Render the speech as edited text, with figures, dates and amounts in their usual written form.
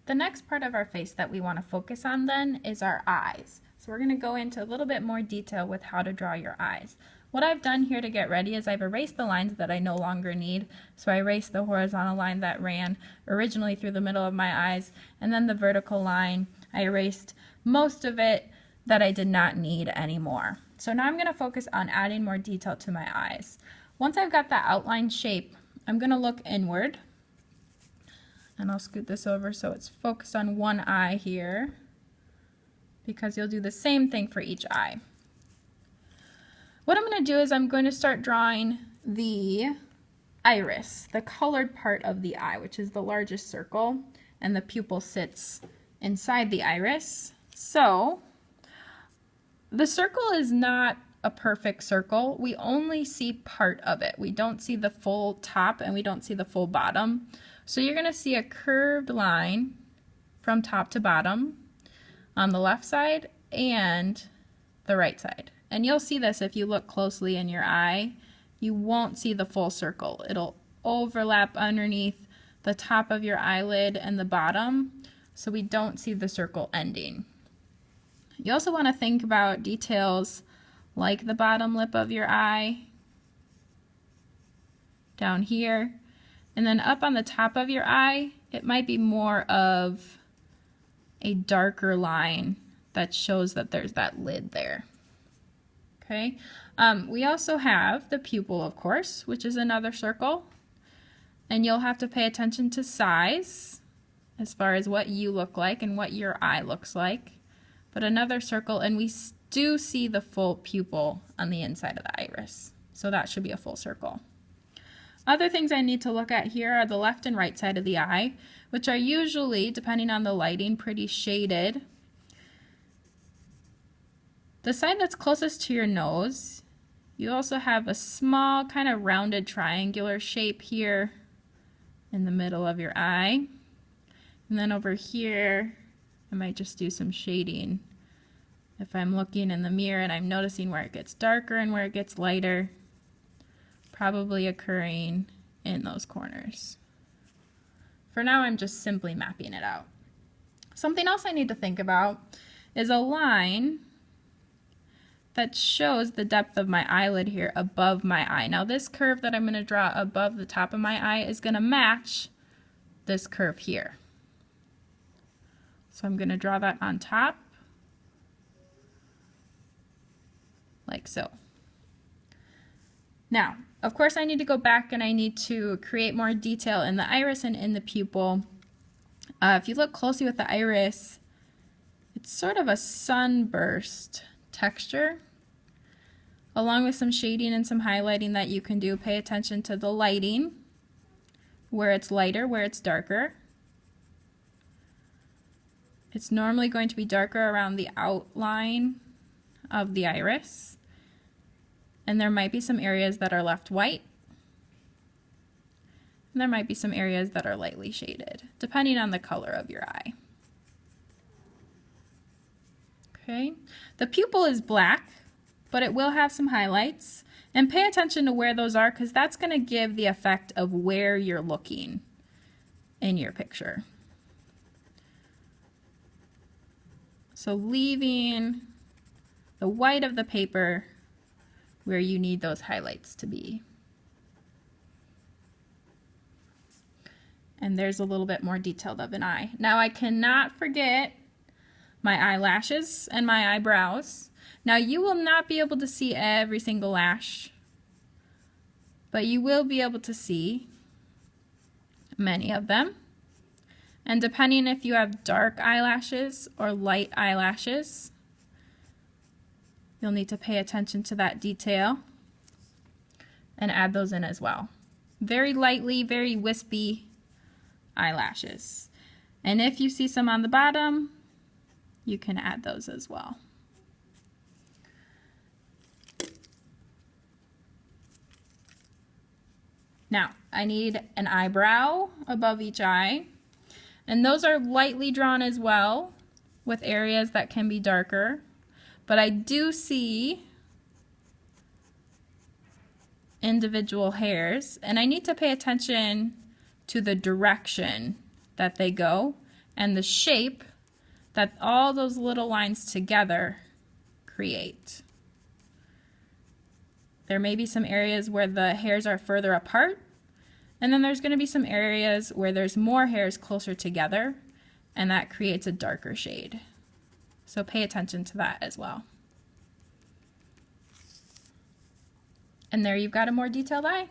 The next part of our face that we want to focus on then is our eyes. So we're going to go into a little bit more detail with how to draw your eyes. What I've done here to get ready is I've erased the lines that I no longer need. So I erased the horizontal line that ran originally through the middle of my eyes, and then the vertical line, I erased most of it that I did not need anymore. So now I'm going to focus on adding more detail to my eyes. Once I've got that outline shape, I'm going to look inward. And I'll scoot this over so it's focused on one eye here, because you'll do the same thing for each eye. What I'm going to do is I'm going to start drawing the iris, the colored part of the eye, which is the largest circle, and the pupil sits inside the iris. So the circle is not a perfect circle. We only see part of it. We don't see the full top and we don't see the full bottom. So you're going to see a curved line from top to bottom on the left side and the right side. And you'll see this if you look closely in your eye. You won't see the full circle. It'll overlap underneath the top of your eyelid and the bottom, so we don't see the circle ending. You also want to think about details like the bottom lip of your eye down here. And then up on the top of your eye, it might be more of a darker line that shows that there's that lid there. Okay. We also have the pupil, of course, which is another circle. And you'll have to pay attention to size as far as what you look like and what your eye looks like. But another circle, and we do see the full pupil on the inside of the iris. So that should be a full circle. Other things I need to look at here are the left and right side of the eye, which are usually, depending on the lighting, pretty shaded. The side that's closest to your nose, you also have a small kind of rounded triangular shape here in the middle of your eye. And then over here, I might just do some shading. If I'm looking in the mirror and I'm noticing where it gets darker and where it gets lighter, probably occurring in those corners. For now, I'm just simply mapping it out. Something else I need to think about is a line that shows the depth of my eyelid here above my eye. Now this curve that I'm going to draw above the top of my eye is going to match this curve here. So I'm going to draw that on top, like so. Now, of course, I need to go back and I need to create more detail in the iris and in the pupil. If you look closely with the iris, it's sort of a sunburst texture, along with some shading and some highlighting that you can do. Pay attention to the lighting, where it's lighter, where it's darker. It's normally going to be darker around the outline of the iris. And there might be some areas that are left white. And there might be some areas that are lightly shaded, depending on the color of your eye. Okay, the pupil is black, but it will have some highlights. And pay attention to where those are, because that's going to give the effect of where you're looking in your picture. So leaving the white of the paper where you need those highlights to be. And there's a little bit more detailed of an eye. Now I cannot forget my eyelashes and my eyebrows. Now you will not be able to see every single lash, but you will be able to see many of them. And depending if you have dark eyelashes or light eyelashes, you'll need to pay attention to that detail and add those in as well. Very lightly, very wispy eyelashes. And if you see some on the bottom, you can add those as well. Now, I need an eyebrow above each eye, and those are lightly drawn as well, with areas that can be darker. But I do see individual hairs, and I need to pay attention to the direction that they go and the shape that all those little lines together create. There may be some areas where the hairs are further apart, and then there's going to be some areas where there's more hairs closer together, and that creates a darker shade. So pay attention to that as well. And there you've got a more detailed eye.